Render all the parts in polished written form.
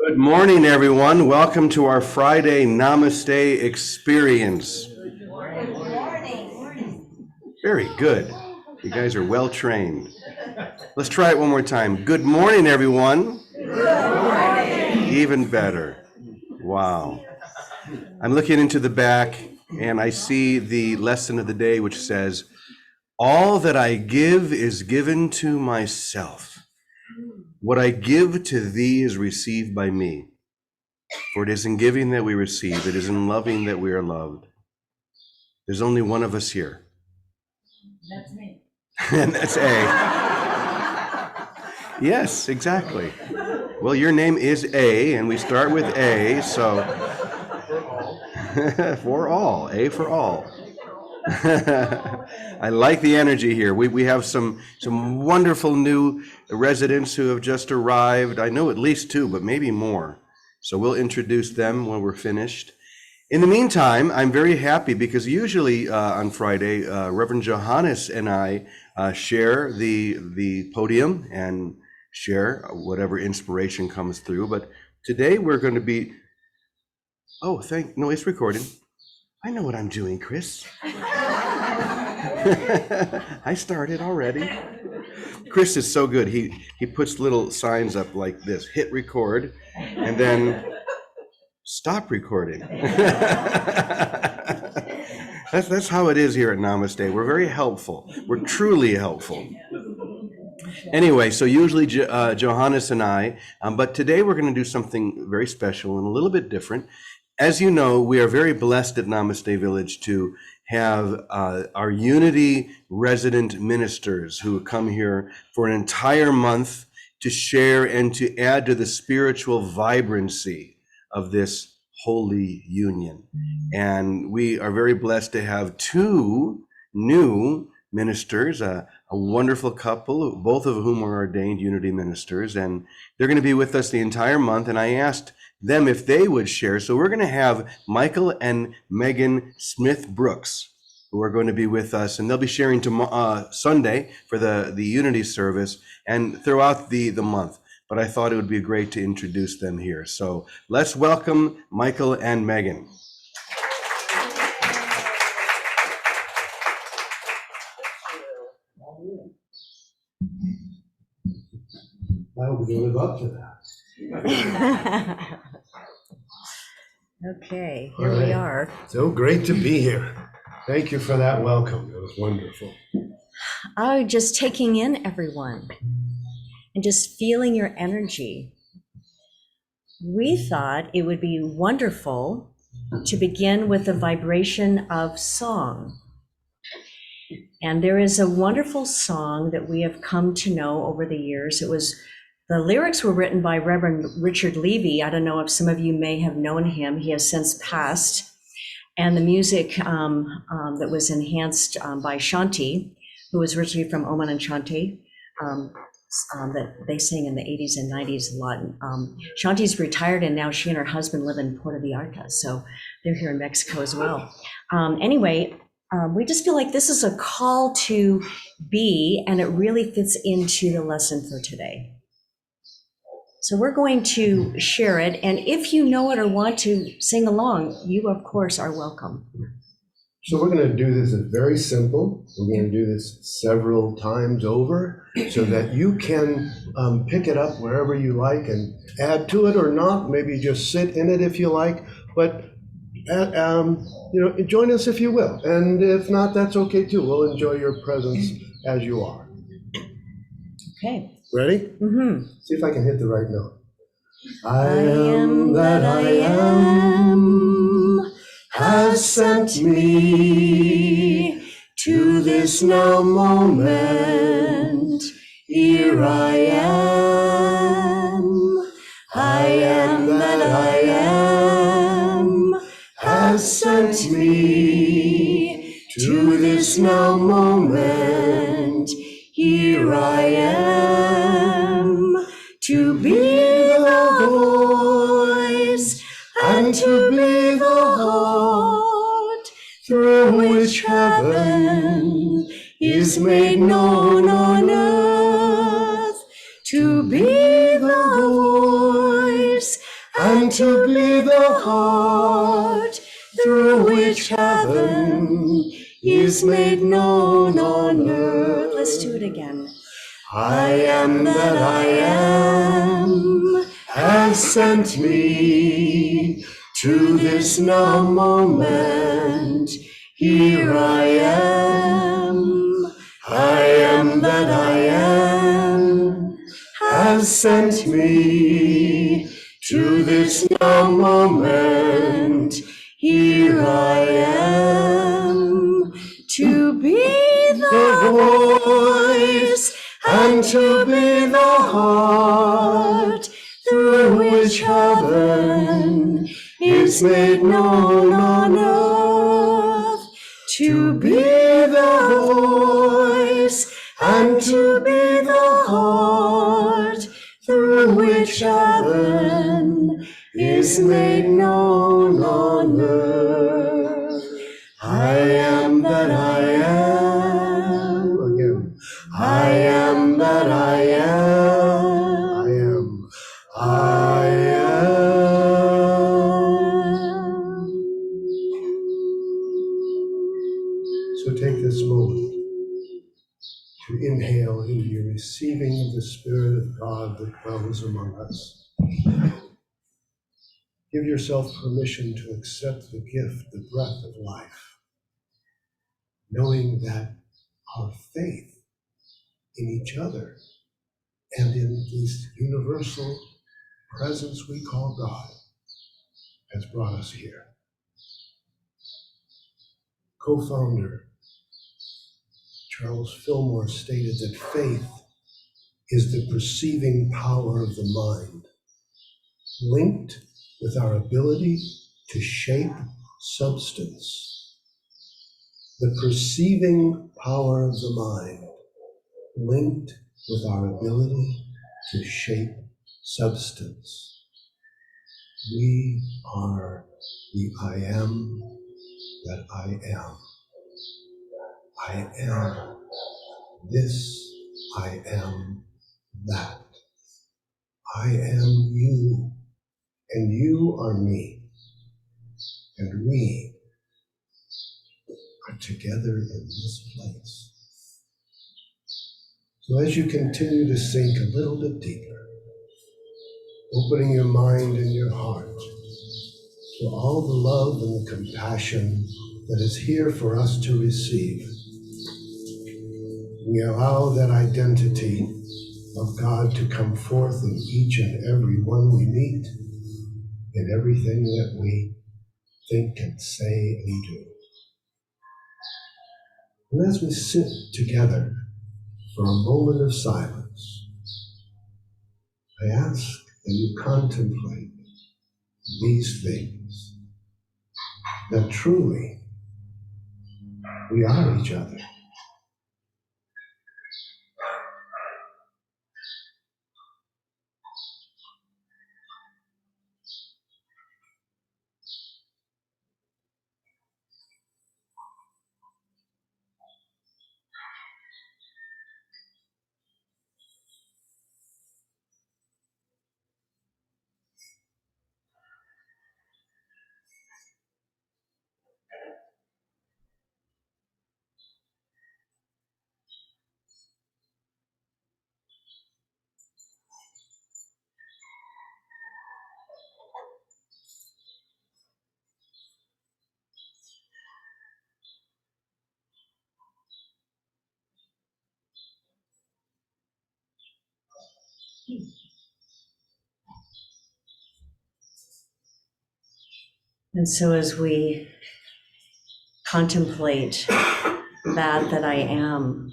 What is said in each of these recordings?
Good morning, everyone. Welcome to our Friday Namaste experience. Good morning. Very good. You guys are well trained. Let's try it one more time. Good morning, everyone. Good morning. Even better. Wow. I'm looking into the back and I see the lesson of the day, which says, all that I give is given to myself. What I give to thee is received by me. For it is in giving that we receive, it is in loving that we are loved. There's only one of us here. That's me. And that's A. Yes, exactly. Well, your name is A, and we start with A, so for all, A for all. I like the energy here. We have some wonderful new residents who have just arrived. I know at least two, but maybe more. So we'll introduce them when we're finished. In the meantime, I'm very happy because usually on Friday, Reverend Johannes and I share the podium and share whatever inspiration comes through. But today we're going to be, no, it's recording. I know what I'm doing, Chris. I started already. Chris is so good. He puts little signs up like this, hit record, and then stop recording. That's how it is here at Namaste. We're very helpful. We're truly helpful. Anyway, so usually Johannes and I, but today we're going to do something very special and a little bit different. As you know, we are very blessed at Namaste Village to have our Unity resident ministers who come here for an entire month to share and to add to the spiritual vibrancy of this holy union. And we are very blessed to have two new ministers, a wonderful couple, both of whom are ordained Unity ministers, and they're going to be with us the entire month. And I asked them if they would share. So we're going to have Michael and Megan Smith-Brooks, who are going to be with us, and they'll be sharing tomorrow, Sunday for the Unity service and throughout the month. But I thought it would be great to introduce them here. So let's welcome Michael and Megan. I hope we live up to that. Okay, here we are. So great to be here. Thank you for that welcome. It was wonderful. Just taking in everyone and just feeling your energy. We thought it would be wonderful to begin with the vibration of song. And there is a wonderful song that we have come to know over the years. The lyrics were written by Reverend Richard Levy. I don't know if some of you may have known him. He has since passed. And the music that was enhanced by Shanti, who was originally from Oman and Shanti, that they sang in the 80s and 90s a lot. Shanti's retired, and now she and her husband live in Puerto Vallarta, so they're here in Mexico as well. Anyway, we just feel like this is a call to be, and it really fits into the lesson for today. So we're going to share it, and if you know it or want to sing along, you of course are welcome. So we're going to do this very simple. We're going to do this several times over so that you can pick it up wherever you like and add to it or not. Maybe just sit in it if you like, but join us if you will. And if not, that's okay too. We'll enjoy your presence as you are. Okay. Ready? Mm-hmm. See if I can hit the right note. I am that I am has sent me to this now moment. Here I am. I am that I am has sent me to this now moment. Here I am to be the voice and to be the heart through which heaven is made known on earth. To be the voice and to be the heart through which heaven is made known on earth. Let's do it again. I am that I am has sent me to this now moment. Here I am. I am that I am has sent me to this now moment. Here I am to be the voice and to be the heart through which heaven is made known on earth. To be the voice and to be the heart through which heaven is made known on earth. I am that I am. Again. I am that I am. I am. So take this moment to inhale into your receiving of the Spirit of God that dwells among us. Give yourself permission to accept the gift, the breath of life, knowing that our faith in each other and in this universal presence we call God has brought us here. Co-founder Charles Fillmore stated that faith is the perceiving power of the mind, linked with our ability to shape substance. The perceiving power of the mind, linked with our ability to shape substance. We are the I am that I am. I am this, I am that. I am you, and you are me, and we are together in this place. So as you continue to sink a little bit deeper, opening your mind and your heart to all the love and the compassion that is here for us to receive, we allow that identity of God to come forth in each and every one we meet, in everything that we think and say and do. And as we sit together for a moment of silence, I ask that you contemplate these things, that truly we are each other. And so as we contemplate that I am,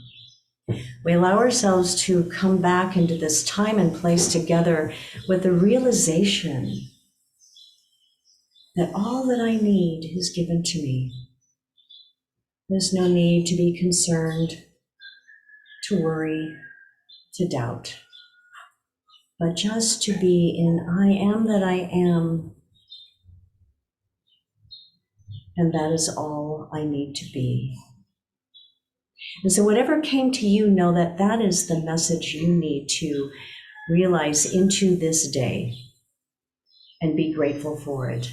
we allow ourselves to come back into this time and place together with the realization that all that I need is given to me. There's no need to be concerned, to worry, to doubt, but just to be in I am that I am, and that is all I need to be. And so whatever came to you, know that that is the message you need to realize into this day. and be grateful for it.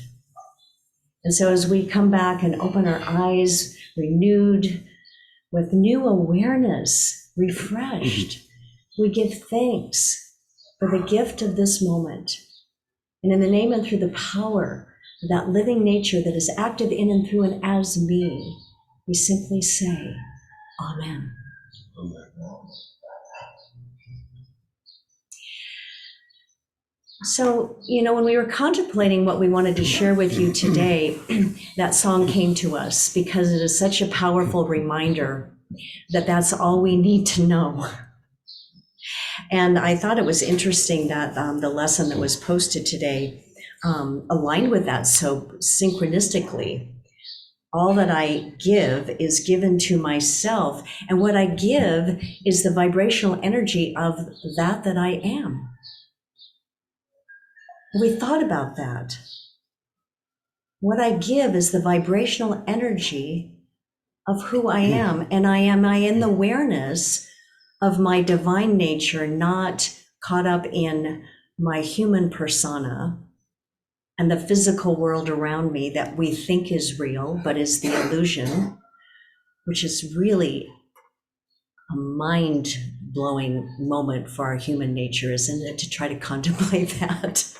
And so as we come back and open our eyes renewed with new awareness, refreshed, we give thanks for the gift of this moment. And in the name and through the power of that living nature that is active in and through and as me, we simply say, Amen. So, when we were contemplating what we wanted to share with you today, that song came to us because it is such a powerful reminder that that's all we need to know. And I thought it was interesting that the lesson that was posted today aligned with that so synchronistically. All that I give is given to myself, and what I give is the vibrational energy of that I am. We thought about that. What I give is the vibrational energy of who I am, and I in the awareness of my divine nature, not caught up in my human persona and the physical world around me that we think is real, but is the illusion, which is really a mind-blowing moment for our human nature, isn't it, to try to contemplate that?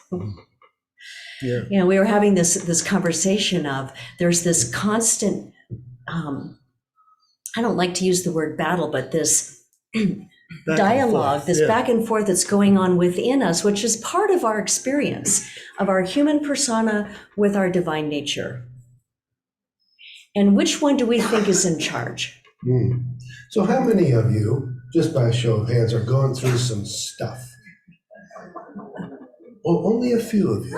Yeah. We were having this conversation of there's this constant, I don't like to use the word battle, but this dialogue, this back and forth that's going on within us, which is part of our experience of our human persona with our divine nature. And which one do we think is in charge? So how many of you, just by a show of hands, are going through some stuff? Well, only a few of you.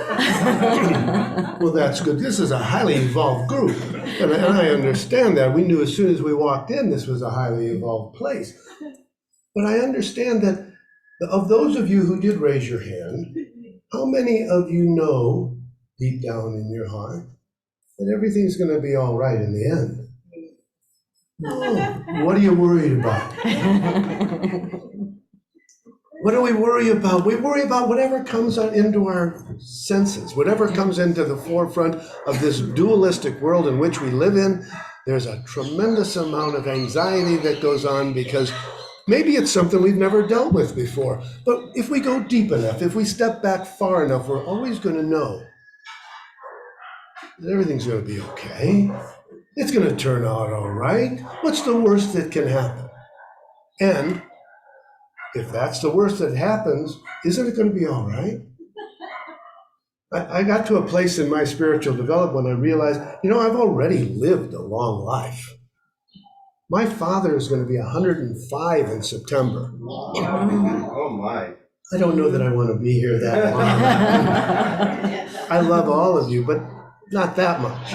Well, that's good. This is a highly evolved group. And I understand that. We knew as soon as we walked in, this was a highly evolved place. But I understand that of those of you who did raise your hand, how many of you know deep down in your heart that everything's going to be all right in the end? Oh, what are you worried about? What do we worry about? We worry about whatever comes into our senses, whatever comes into the forefront of this dualistic world in which we live in. There's a tremendous amount of anxiety that goes on because maybe it's something we've never dealt with before. But if we go deep enough, if we step back far enough, we're always going to know that everything's going to be okay. It's going to turn out all right. What's the worst that can happen? And if that's the worst that happens, isn't it going to be all right? I got to a place in my spiritual development when I realized, I've already lived a long life. My father is going to be 105 in September. Oh my. I don't know that I want to be here that long. I love all of you, but not that much.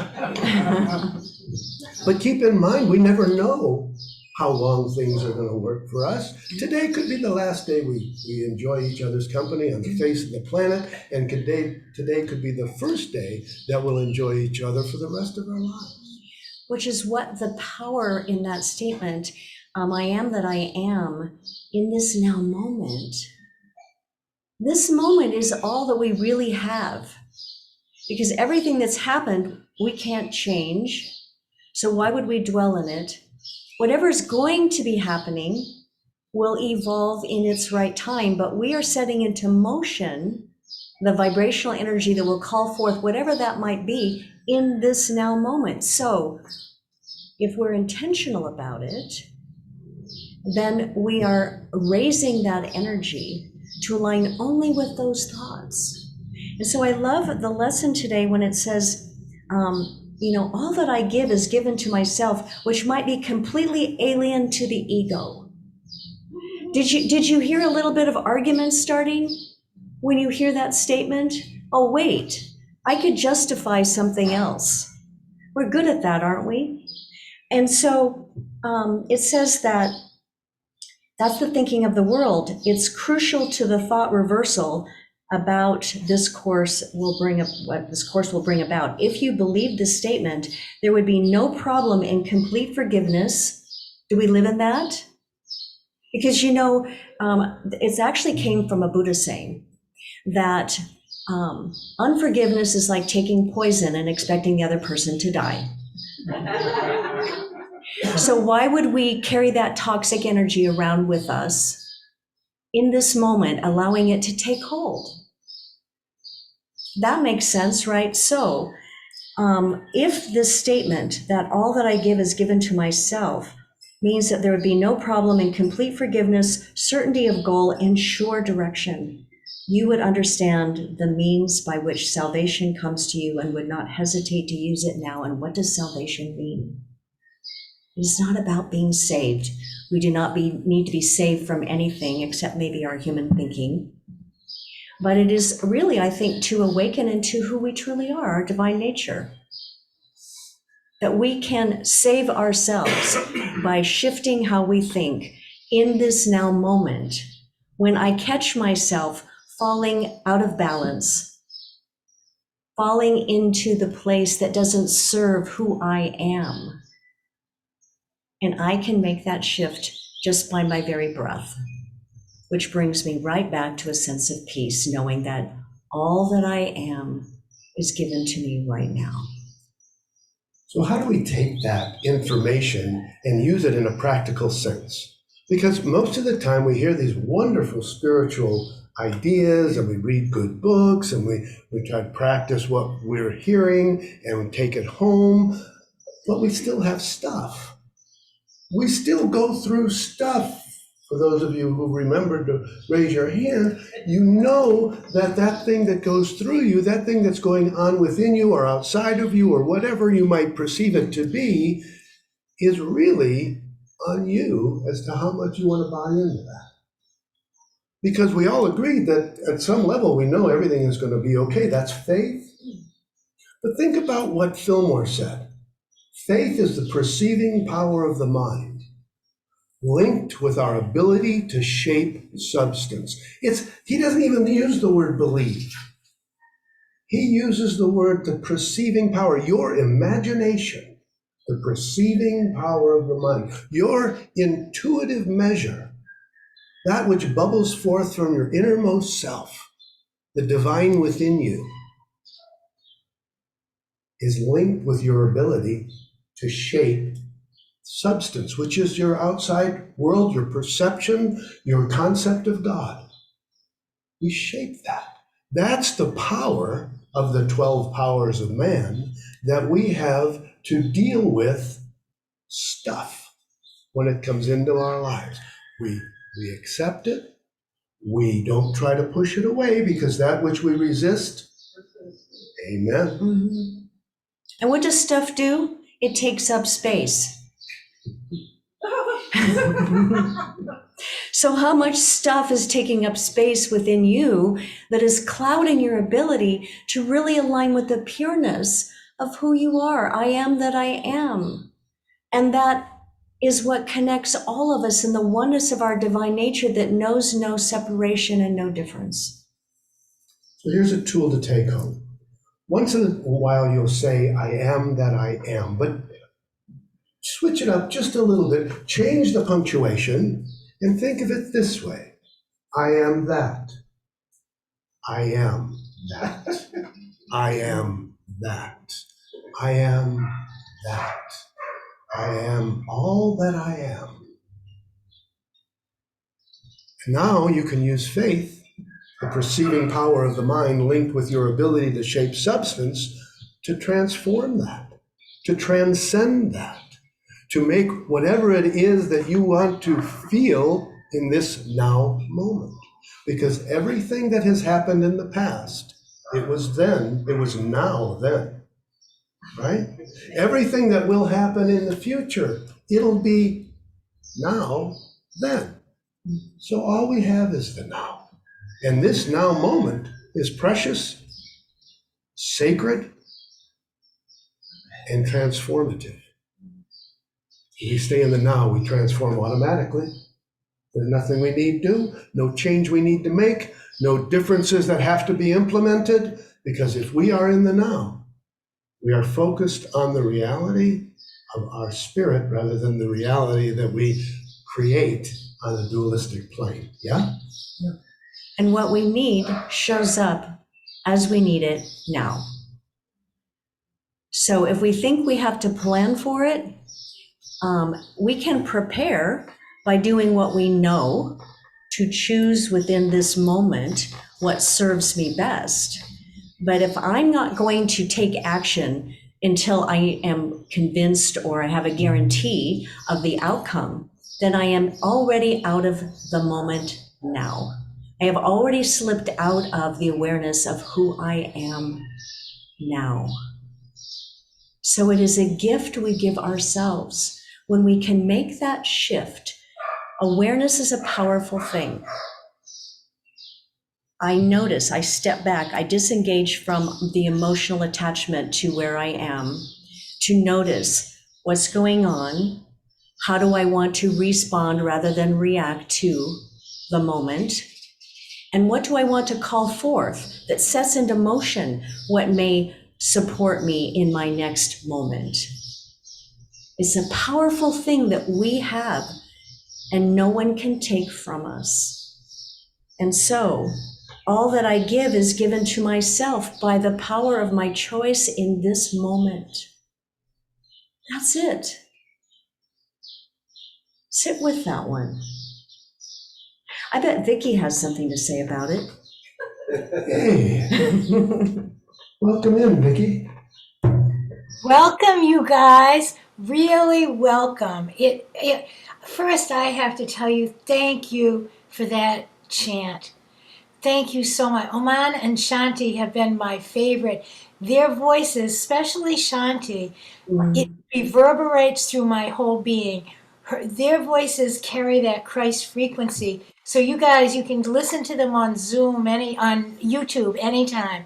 But keep in mind, we never know how long things are going to work for us. Today could be the last day we enjoy each other's company on the face of the planet, and today could be the first day that we'll enjoy each other for the rest of our lives. Which is what the power in that statement, I am that I am, in this now moment. This moment is all that we really have. Because everything that's happened, we can't change. So why would we dwell in it? Whatever's going to be happening will evolve in its right time, but we are setting into motion the vibrational energy that will call forth whatever that might be in this now moment. So if we're intentional about it, then we are raising that energy to align only with those thoughts. And so I love the lesson today when it says, all that I give is given to myself, which might be completely alien to the ego. Did you hear a little bit of argument starting when you hear that statement? Oh, wait, I could justify something else. We're good at that, aren't we? And so it says that that's the thinking of the world. It's crucial to the thought reversal about this course will bring up what this course will bring about. If you believe this statement, there would be no problem in complete forgiveness. Do we live in that? Because it's actually came from a Buddha saying that Unforgiveness is like taking poison and expecting the other person to die. So why would we carry that toxic energy around with us in this moment, allowing it to take hold? That makes sense, right? So if this statement that all that I give is given to myself means that there would be no problem in complete forgiveness, certainty of goal, and sure direction, you would understand the means by which salvation comes to you and would not hesitate to use it now. And what does salvation mean? It is not about being saved. We do not need to be saved from anything except maybe our human thinking. But it is really, I think, to awaken into who we truly are, our divine nature. That we can save ourselves by shifting how we think in this now moment. When I catch myself falling out of balance, falling into the place that doesn't serve who I am. And I can make that shift just by my very breath, which brings me right back to a sense of peace, knowing that all that I am is given to me right now. So how do we take that information and use it in a practical sense? Because most of the time we hear these wonderful spiritual ideas and we read good books and we try to practice what we're hearing and we take it home, but we still have stuff. We still go through stuff. For those of you who remembered to raise your hand, you know that that thing that goes through you, that thing that's going on within you or outside of you or whatever you might perceive it to be, is really on you as to how much you want to buy into that. Because we all agreed that at some level we know everything is going to be okay. That's faith. But think about what Fillmore said. Faith is the perceiving power of the mind, linked with our ability to shape substance. He doesn't even use the word believe. He uses the word the perceiving power, your imagination, the perceiving power of the mind, your intuitive measure, that which bubbles forth from your innermost self, the divine within you, is linked with your ability to shape substance, which is your outside world, your perception, your concept of God. We shape that. That's the power of the 12 powers of man, that we have to deal with stuff when it comes into our lives. We accept it. We don't try to push it away, because that which we resist, amen. Mm-hmm. And what does stuff do? It takes up space. So how much stuff is taking up space within you that is clouding your ability to really align with the pureness of who you are? I am that I am. And that is what connects all of us in the oneness of our divine nature that knows no separation and no difference. So here's a tool to take home. Once in a while you'll say, I am that I am, but switch it up just a little bit, change the punctuation, and think of it this way. I am that. I am that. I am that. I am that. I am all that I am. And now you can use faith, the perceiving power of the mind linked with your ability to shape substance, to transform that, to transcend that, to make whatever it is that you want to feel in this now moment. Because everything that has happened in the past, it was then, it was now then, right? Everything that will happen in the future, it'll be now then. So all we have is the now. And this now moment is precious, sacred, and transformative. If we stay in the now, we transform automatically. There's nothing we need to do, no change we need to make, no differences that have to be implemented, because if we are in the now, we are focused on the reality of our spirit rather than the reality that we create on a dualistic plane. Yeah? And what we need shows up as we need it now. So if we think we have to plan for it, we can prepare by doing what we know to choose within this moment what serves me best. But if I'm not going to take action until I am convinced or I have a guarantee of the outcome, then I am already out of the moment now. I have already slipped out of the awareness of who I am now. So it is a gift we give ourselves when we can make that shift. Awareness is a powerful thing. I notice, I step back, I disengage from the emotional attachment to where I am to notice what's going on. How do I want to respond rather than react to the moment? And what do I want to call forth that sets into motion what may support me in my next moment? It's a powerful thing that we have and no one can take from us. And so, all that I give is given to myself by the power of my choice in this moment. That's it. Sit with that one. I bet Vicky has something to say about it. Hey, welcome in, Vicky. Welcome, you guys. Really welcome. First, I have to tell you, thank you for that chant. Thank you so much. Oman and Shanti have been my favorite. Their voices, especially Shanti, it reverberates through my whole being. Their voices carry that Christ frequency. So you guys, you can listen to them on Zoom, on YouTube anytime.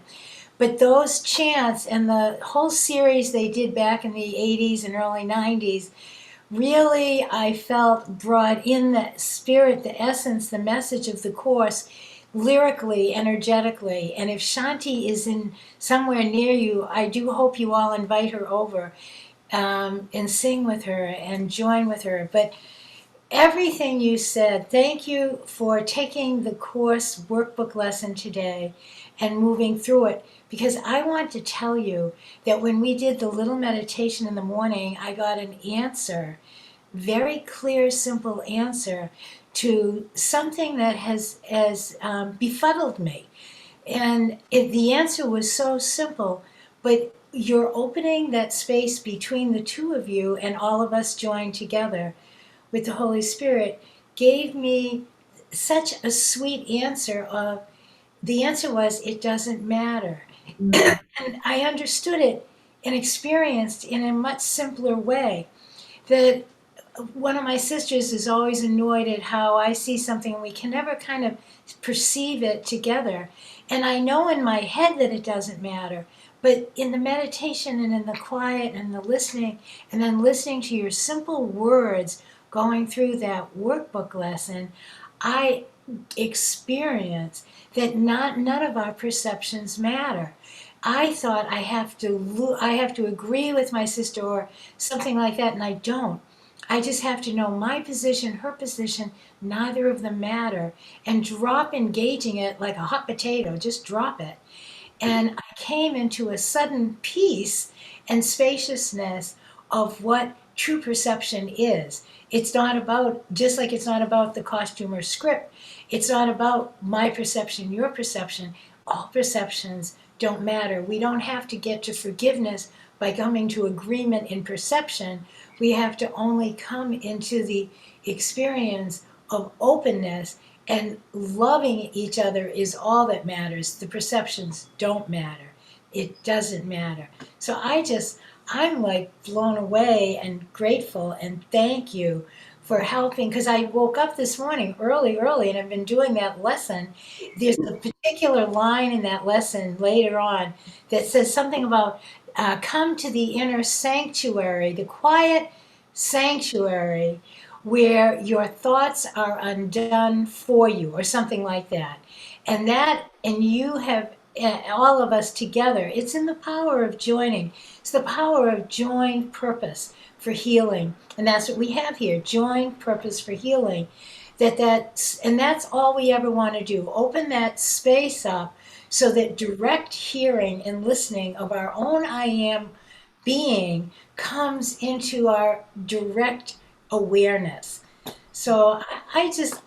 But those chants and the whole series they did back in the 80s and early 90s, really, I felt brought in the spirit, the essence, the message of the Course, lyrically, energetically. And if Shanti is in somewhere near you, I do hope you all invite her over and sing with her and join with her. But everything you said, thank you for taking the Course workbook lesson today and moving through it. Because I want to tell you that when we did the little meditation in the morning, I got an answer, very clear, simple answer to something that has befuddled me. And the answer was so simple, but you're opening that space between the two of you and all of us joined together with the Holy Spirit gave me such a sweet answer. The answer was, it doesn't matter. And I understood it and experienced in a much simpler way. That one of my sisters is always annoyed at how I see something and we can never kind of perceive it together. And I know in my head that it doesn't matter. But in the meditation and in the quiet and the listening, and then listening to your simple words going through that workbook lesson, I experience that none of our perceptions matter. I thought I have to agree with my sister or something like that, and I don't. I just have to know my position, her position, neither of them matter, and drop engaging it like a hot potato, just drop it. And I came into a sudden peace and spaciousness of what true perception is. It's not about, just like it's not about the costume or script, it's not about my perception, your perception. All perceptions don't matter. We don't have to get to forgiveness by coming to agreement in perception. We have to only come into the experience of openness, and loving each other is all that matters. The perceptions don't matter. It doesn't matter. So I'm like blown away and grateful, and thank you for helping, because I woke up this morning early, and I've been doing that lesson. There's a particular line in that lesson later on that says something about come to the inner sanctuary, the quiet sanctuary where your thoughts are undone for you, or something like that. And you have all of us together. It's in the power of joining. It's the power of joined purpose for healing. And that's what we have here, joined purpose for healing. And that's all we ever want to do. Open that space up so that direct hearing and listening of our own I am being comes into our direct awareness. So I just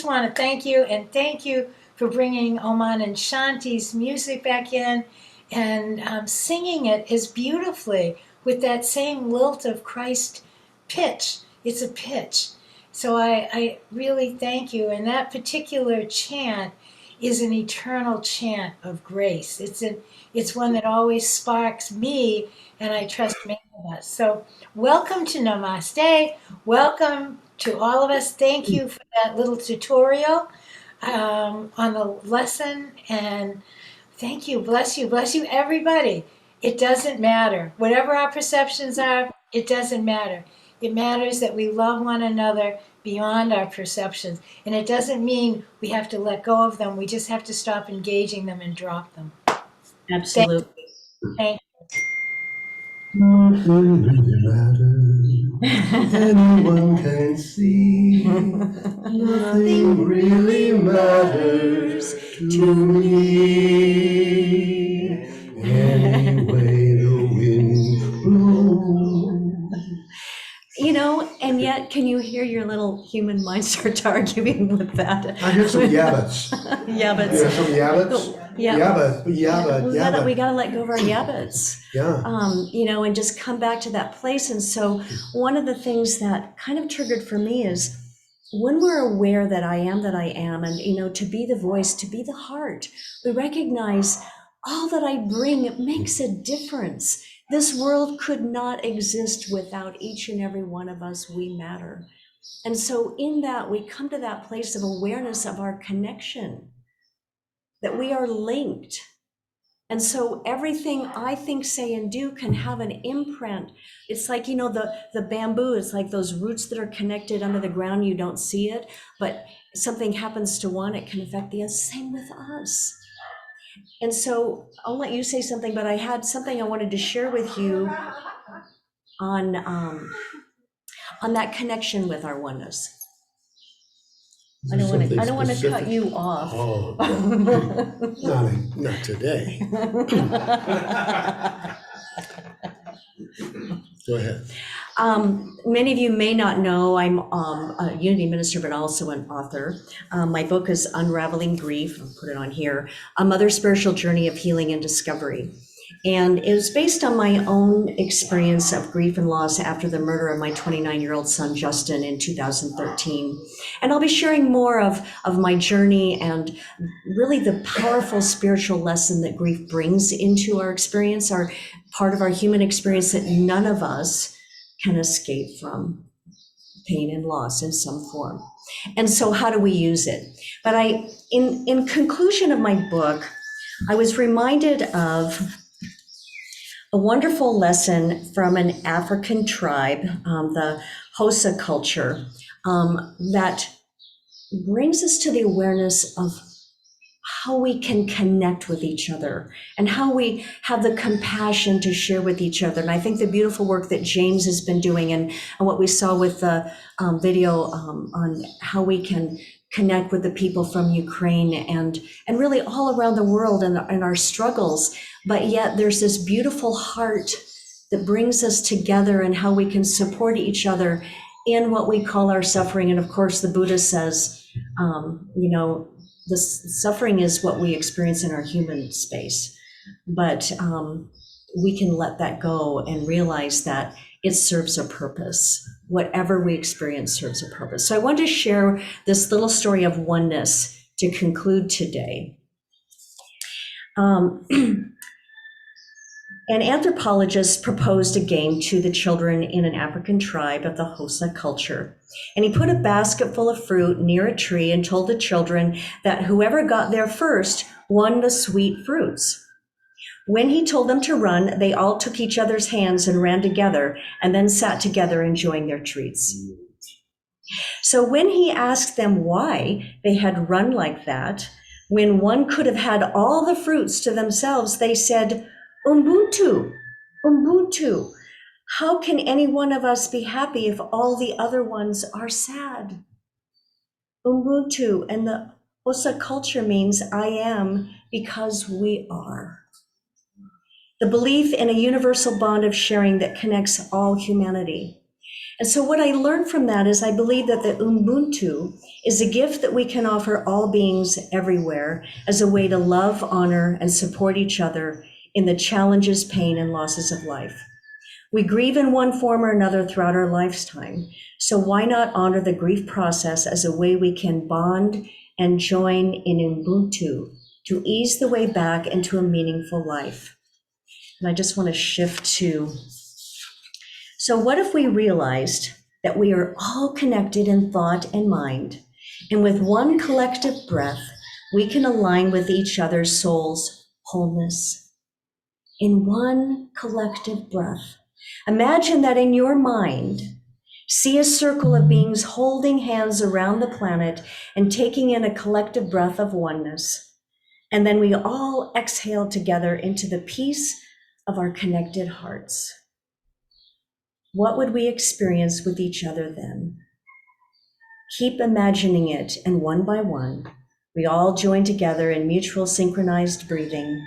want to thank you, and thank you for bringing Oman and Shanti's music back in and singing it as beautifully with that same lilt of Christ pitch. It's a pitch. So I really thank you. And that particular chant is an eternal chant of grace. It's one that always sparks me, and I trust many of us. So welcome to Namaste. Welcome to all of us. Thank you for that little tutorial on the lesson. And thank you. Bless you. Bless you, everybody. It doesn't matter. Whatever our perceptions are, it doesn't matter. It matters that we love one another beyond our perceptions. And it doesn't mean we have to let go of them. We just have to stop engaging them and drop them. Absolutely. Thank Nothing really matters. Anyone can see. Nothing really matters to me. Any way the wind blows. You know, and yet, can you hear your little human mind start arguing with that? I hear some yabbits. Yabbits. You hear some yabbits? Yeah. Yabbit. We gotta let go of our yabbits. Yeah. You know, and just come back to that place. And so one of the things that kind of triggered for me is when we're aware that I am, and, you know, to be the voice, to be the heart, we recognize all that I bring, it makes a difference. This world could not exist without each and every one of us. We matter. And so in that, we come to that place of awareness of our connection, that we are linked. And so everything I think, say, and do can have an imprint. It's like, you know, the bamboo, it's like those roots that are connected under the ground, you don't see it, but something happens to one, it can affect the other. Same with us. And so I'll let you say something, but I had something I wanted to share with you on that connection with our oneness. I don't want to cut you off. Oh, not today. Go ahead. Many of you may not know I'm a Unity minister, but also an author. My book is Unraveling Grief. I'll put it on here. A Mother's Spiritual Journey of Healing and Discovery. And it was based on my own experience of grief and loss after the murder of my 29-year-old son, Justin, in 2013. And I'll be sharing more of my journey and really the powerful spiritual lesson that grief brings into our experience, our part of our human experience that none of us can escape from: pain and loss in some form. And so how do we use it? But in conclusion of my book, I was reminded of a wonderful lesson from an African tribe, the Hosa culture, that brings us to the awareness of how we can connect with each other and how we have the compassion to share with each other. And I think the beautiful work that James has been doing and what we saw with the video on how we can connect with the people from Ukraine and really all around the world and our struggles, but yet there's this beautiful heart that brings us together and how we can support each other in what we call our suffering. And of course, the Buddha says, you know, the suffering is what we experience in our human space, but we can let that go and realize that it serves a purpose. Whatever we experience serves a purpose. So I wanted to share this little story of oneness to conclude today. An anthropologist proposed a game to the children in an African tribe of the Hosa culture. And he put a basket full of fruit near a tree and told the children that whoever got there first won the sweet fruits. When he told them to run, they all took each other's hands and ran together and then sat together enjoying their treats. So when he asked them why they had run like that, when one could have had all the fruits to themselves, they said, Ubuntu, Ubuntu. How can any one of us be happy if all the other ones are sad? Ubuntu. And the Osa culture means I am because we are. The belief in a universal bond of sharing that connects all humanity. And so what I learned from that is I believe that the Ubuntu is a gift that we can offer all beings everywhere as a way to love, honor, and support each other in the challenges, pain, and losses of life. We grieve in one form or another throughout our lifetime. So why not honor the grief process as a way we can bond and join in Ubuntu to ease the way back into a meaningful life? And I just want to shift to, so what if we realized that we are all connected in thought and mind, and with one collective breath, we can align with each other's soul's wholeness in one collective breath. Imagine that in your mind, see a circle of beings holding hands around the planet and taking in a collective breath of oneness. And then we all exhale together into the peace of our connected hearts. What would we experience with each other then? Keep imagining it, and one by one, we all join together in mutual synchronized breathing.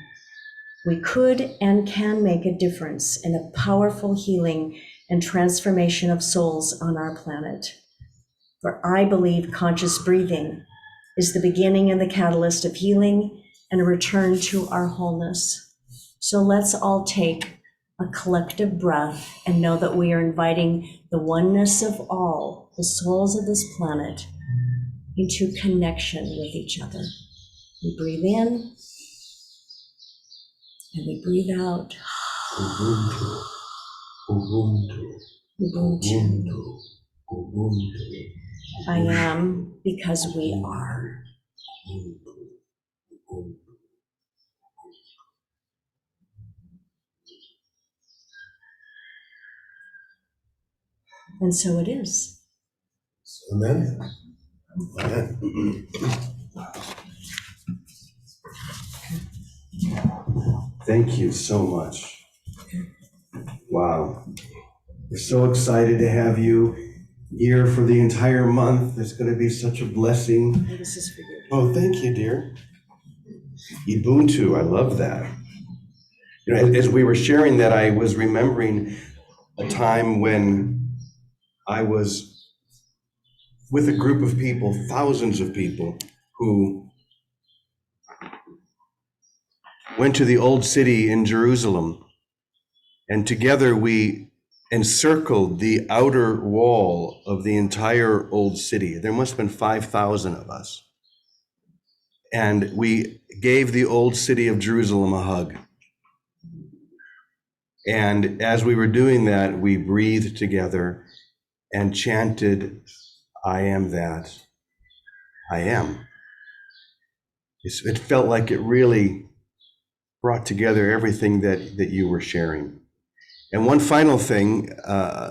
We could and can make a difference in a powerful healing and transformation of souls on our planet. For I believe conscious breathing is the beginning and the catalyst of healing and a return to our wholeness. So let's all take a collective breath and know that we are inviting the oneness of all the souls of this planet into connection with each other. We breathe in and we breathe out. Ubuntu, Ubuntu, Ubuntu. Ubuntu, Ubuntu. I am because we are. Ubuntu, Ubuntu. And so it is. Amen. Amen. Thank you so much. Wow. We're so excited to have you here for the entire month. It's going to be such a blessing. This is for you. Oh, thank you, dear. Ubuntu, I love that. You know, as we were sharing that, I was remembering a time when I was with a group of people, thousands of people, who went to the old city in Jerusalem, and together we encircled the outer wall of the entire old city. There must have been 5,000 of us. And we gave the old city of Jerusalem a hug. And as we were doing that, we breathed together and chanted, I am that I am. It felt like it really brought together everything that you were sharing. And one final thing,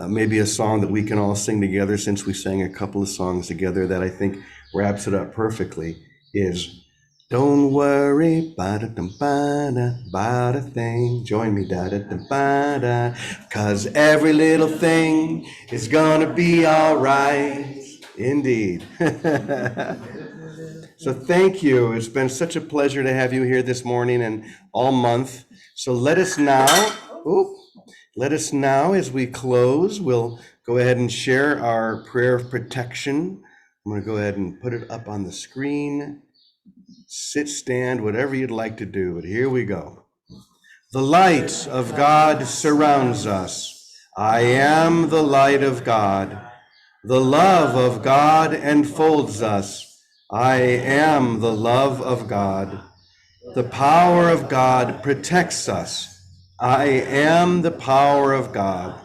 maybe a song that we can all sing together, since we sang a couple of songs together that I think wraps it up perfectly, is don't worry about a thing. Join me, da-da-da-ba-da, 'cause every little thing is gonna be all right. Indeed. So thank you. It's been such a pleasure to have you here this morning and all month. So let us now, as we close, we'll go ahead and share our prayer of protection. I'm going to go ahead and put it up on the screen. Sit, stand, whatever you'd like to do, but here we go. The light of God surrounds us. I am the light of God. The love of God enfolds us. I am the love of God. The power of God protects us. I am the power of God.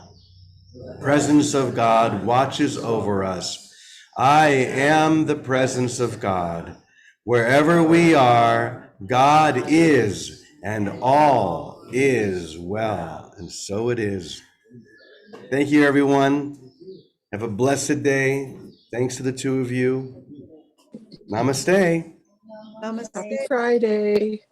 The presence of God watches over us. I am the presence of God. Wherever we are, God is, and all is well. And so it is. Thank you, everyone. Have a blessed day. Thanks to the two of you. Namaste. Happy Friday.